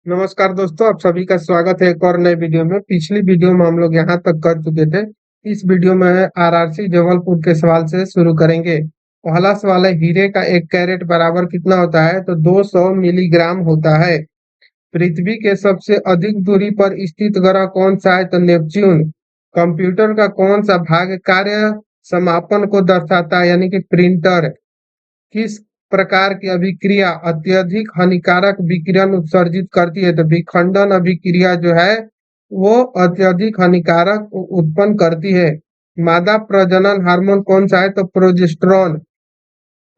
नमस्कार दोस्तों, आप सभी का स्वागत है एक और नए वीडियो में। पिछली वीडियो में हम लोग यहाँ तक कर चुके थे। इस वीडियो में आरआरसी जबलपुर के सवाल से शुरू करेंगे। पहला सवाल है, हीरे का 1 कैरेट बराबर कितना होता है? तो 200 मिलीग्राम होता है। पृथ्वी के सबसे अधिक दूरी पर स्थित ग्रह कौन सा है? तो नेपच्यून। कंप्यूटर का कौन सा भाग कार्य समापन को दर्शाता है, यानी कि प्रिंटर? किस प्रकार की अभिक्रिया अत्यधिक हानिकारक विकिरण उत्सर्जित करती है? तो विखंडन अभिक्रिया जो है वो अत्यधिक हानिकारक उत्पन्न करती है। मादा प्रजनन हार्मोन कौन सा है? तो प्रोजेस्टेरोन।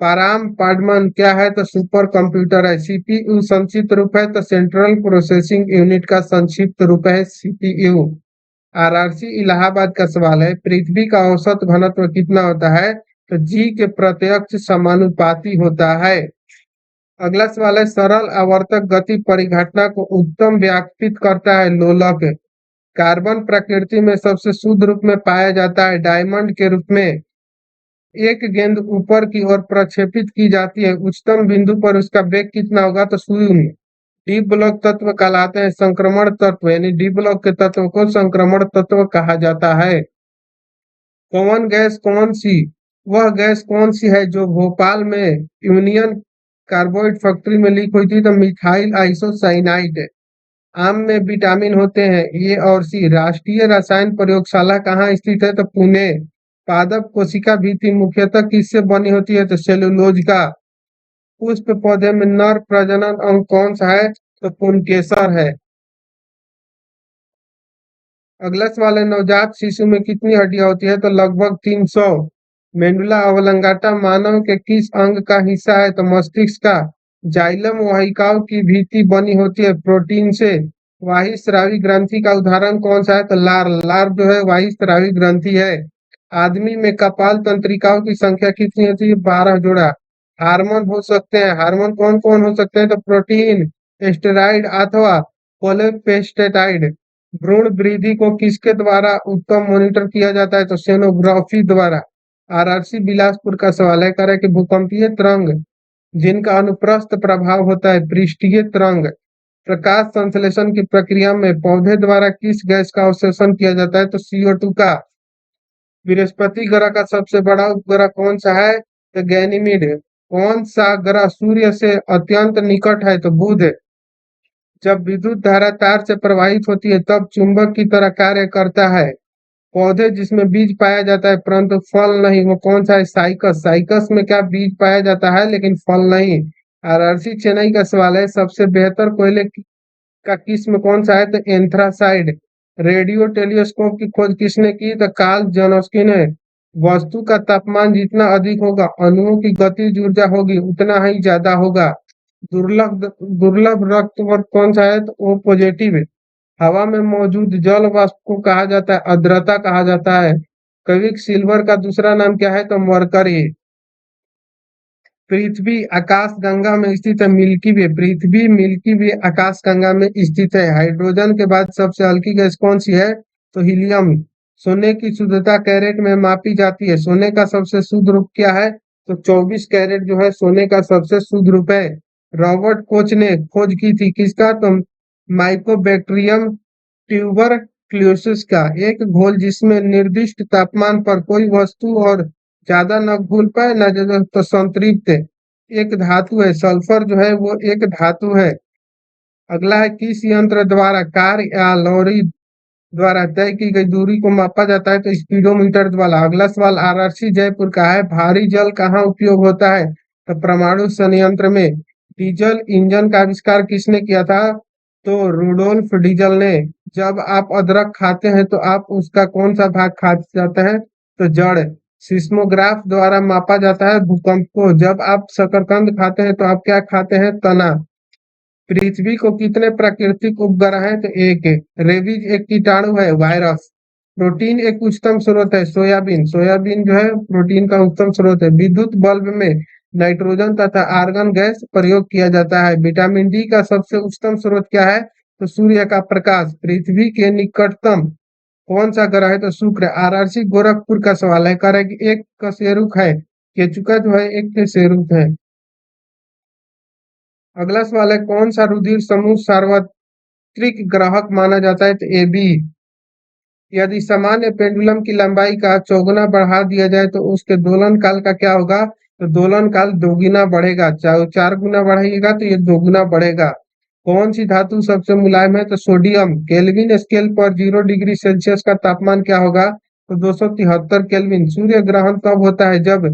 पाराम पाडमन क्या है? तो सुपर कंप्यूटर है। सीपीयू संक्षिप्त रूप है तो सेंट्रल प्रोसेसिंग यूनिट का संक्षिप्त रूप है सीपीयू। आरआरसी इलाहाबाद का सवाल है, पृथ्वी का औसत घनत्व कितना होता है? तो जी के प्रत्यक्ष समानुपाती होता है। अगला सवाल है, सरल आवर्तक गति परिघटना को उत्तम व्याख्यात करता है लोलक। कार्बन प्रकृति में सबसे शुद्ध रूप में पाया जाता है डायमंड के रूप में। एक गेंद ऊपर की ओर प्रक्षेपित की जाती है, उच्चतम बिंदु पर उसका वेग कितना होगा? तो शून्य। डी ब्लॉक तत्व कहलाते हैं संक्रमण तत्व, यानी डी ब्लॉक के तत्व को संक्रमण तत्व कहा जाता है। कौन गैस कौन सी वह गैस कौन सी है जो भोपाल में यूनियन कार्बाइड फैक्ट्री में लीक हुई थी? तो मिथाइल आइसोसाइनाइड। आम में विटामिन होते हैं ए और सी। राष्ट्रीय रसायन प्रयोगशाला कहाँ स्थित है? तो पुणे। पादप कोशिका भित्ति मुख्यतः किससे बनी होती है? तो सेलुलोज का। पुष्प पौधे में नर प्रजनन अंग कौन सा है? तो पुंकेसर है। अगला सवाल है, नवजात शिशु में कितनी हड्डियां होती है? तो लगभग 300। मेंडुला ऑब्लंगाटा मानव के किस अंग का हिस्सा है? तो मस्तिष्क का। जाइलम वाहिकाओं की भित्ति बनी होती है प्रोटीन से। वाही स्रावी ग्रंथि का उदाहरण कौन सा है? तो लार। लार जो है वाही स्रावी ग्रंथि है। आदमी में कपाल तंत्रिकाओं की संख्या कितनी होती है? 12 जोड़ा। हार्मोन हो सकते हैं, हार्मोन कौन कौन हो सकते हैं? तो प्रोटीन, स्टेरॉइड अथवा पोलिपेस्टाइड। भ्रूण वृद्धि को किसके द्वारा उत्तम मॉनिटर किया जाता है? तो सोनोग्राफी द्वारा। आरआरसी बिलासपुर का सवाल है, कह रहा है कि भूकंपीय तरंग जिनका अनुप्रस्थ प्रभाव होता है पृष्ठीय तरंग। प्रकाश संश्लेषण की प्रक्रिया में पौधे द्वारा किस गैस का अवशोषण किया जाता है? तो CO2 का। बृहस्पति ग्रह का सबसे बड़ा उपग्रह कौन सा है? तो गैनीमीड। कौन सा ग्रह सूर्य से अत्यंत निकट है? तो बुध। जब विद्युत धारा तार से प्रवाहित होती है तब चुंबक की तरह कार्य करता है। पौधे जिसमें बीज पाया जाता है परंतु फल नहीं, वो कौन सा है? साइकस। साइकस में क्या बीज पाया जाता है लेकिन फल नहीं। आरआरसी चेन्नई का सवाल है, सबसे बेहतर कोयले का किस्म कौन सा है? तो एंथ्रासाइड। रेडियो टेलीस्कोप की खोज किसने की? तो कार्ल जानस्की ने। वस्तु का तापमान जितना अधिक होगा अणुओं की गतिज ऊर्जा होगी उतना ही ज्यादा होगा। दुर्लभ दुर्लभ रक्त वर्ग कौन सा है? तो ओ पॉजिटिव है। हवा में मौजूद जल वाष्प को कहा जाता है आर्द्रता कहा जाता है। क्विक सिल्वर का दूसरा नाम क्या है? तो मरकरी। पृथ्वी आकाश गंगा में स्थित है मिल्की वे। पृथ्वी मिल्की वे आकाश गंगा में स्थित है। हाइड्रोजन के बाद सबसे हल्की गैस कौन सी है? तो हीलियम। सोने की शुद्धता कैरेट में मापी जाती है। सोने का सबसे शुद्ध रूप क्या है? तो 24 कैरेट जो है सोने का सबसे शुद्ध रूप है। रॉबर्ट कोच ने खोज की थी किसका? तो माइकोबैक्टीरियम ट्यूबर क्लोसिस का। एक घोल जिसमें निर्दिष्ट तापमान पर कोई वस्तु और ज्यादा न घुल पाए न ज्यादा तो संतृप्त एक धातु है। सल्फर जो है वो एक धातु है। अगला है, किस यंत्र द्वारा कार या लॉरी द्वारा तय की गई दूरी को मापा जाता है? तो स्पीडोमीटर द्वारा। अगला सवाल आरआरसी जयपुर का है, भारी जल कहाँ उपयोग होता है? तो परमाणु संयंत्र में। डीजल इंजन का आविष्कार किसने किया था? तो रूडोल्फ डीजल ने। जब आप अदरक खाते हैं तो आप उसका कौन सा भाग खा जाते हैं? तो जड़। सिस्मोग्राफ द्वारा मापा जाता है भूकंप को। जब आप शकरकंद खाते हैं तो आप क्या खाते हैं? तना। पृथ्वी को कितने प्राकृतिक उपग्रह हैं? तो एक है। रेबीज एक कीटाणु है, वायरस। प्रोटीन एक उच्चतम स्रोत है, सोयाबीन। सोयाबीन जो है प्रोटीन का उच्चतम स्रोत है। विद्युत बल्ब में नाइट्रोजन तथा आर्गन गैस प्रयोग किया जाता है। विटामिन डी का सबसे उच्चतम स्रोत क्या है? तो सूर्य का प्रकाश। पृथ्वी के निकटतम कौन सा ग्रह है? तो शुक्र। आरआरसी गोरखपुर का सवाल है, कह रहा है कि एक कशेरुक है, केचुका जो है एक कशेरुक है। अगला सवाल है, कौन सा रुधिर समूह सार्वत्रिक ग्राहक माना जाता है? तो ए बी। यदि सामान्य पेंडुलम की लंबाई का चौगुना बढ़ा दिया जाए तो उसके दोलन काल का क्या होगा? तो दोलन काल दोगुना बढ़ेगा। चाहे 4 गुना बढ़ाइएगा तो ये दोगुना बढ़ेगा। कौन सी धातु सबसे मुलायम है? तो सोडियम। केल्विन स्केल पर 0 डिग्री सेल्सियस का तापमान क्या होगा? तो 273 केल्विन। सूर्य ग्रहण कब होता है? जब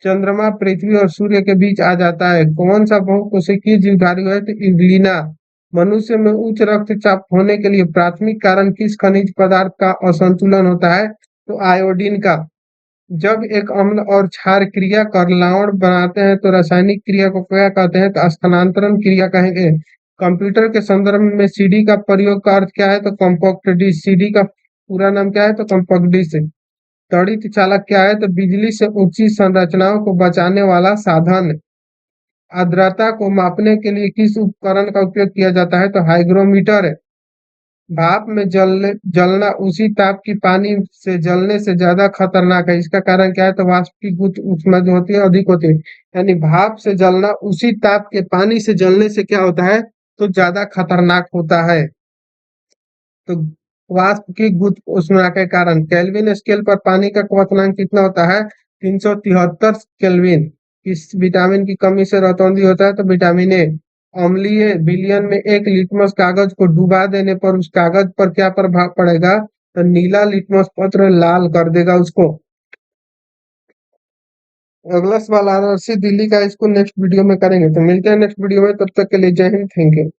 चंद्रमा पृथ्वी और सूर्य के बीच आ जाता है। कौन सा बहुकोशिकीय जीवधारी है? तो इवलीना। मनुष्य में उच्च रक्तचाप होने के लिए प्राथमिक कारण किस खनिज पदार्थ का असंतुलन होता है? तो आयोडीन का। जब एक अम्ल और क्षार क्रिया कर लवण बनाते हैं तो रासायनिक क्रिया को क्या कहते हैं? तो स्थानांतरण क्रिया कहेंगे। कंप्यूटर के संदर्भ में सीडी का प्रयोग का अर्थ क्या है? तो कॉम्पैक्ट डिस्क। सीडी का पूरा नाम क्या है? तो कॉम्पैक्ट डिस्क। त्वरित चालक क्या है? तो बिजली से ऊंची संरचनाओं को बचाने वाला साधन। आर्द्रता को मापने के लिए किस उपकरण का उपयोग किया जाता है? तो हाइग्रोमीटर। भाप में जलना उसी ताप की पानी से जलने से ज्यादा खतरनाक है। इसका कारण क्या है? तो वाष्पीभूत ऊष्मा जो होती है अधिक होती है। यानी भाप से जलना उसी ताप के पानी से जलने से क्या होता है? तो ज्यादा खतरनाक होता है। तो वाष्प की गुरुत्व ऊष्मा के कारण केल्विन स्केल पर पानी का क्वथनांक कितना होता है? 373 केल्विन। किस विटामिन की कमी से रतौंधी होता है? तो विटामिन ए। अम्लीय विलयन में एक लिटमस कागज को डुबा देने पर उस कागज पर क्या प्रभाव पड़ेगा? तो नीला लिटमस पत्र लाल कर देगा उसको। अगला सवाल आरआरसी दिल्ली का, इसको नेक्स्ट वीडियो में करेंगे। तो मिलते हैं नेक्स्ट वीडियो में, तब तक के लिए जय हिंद, थैंक यू।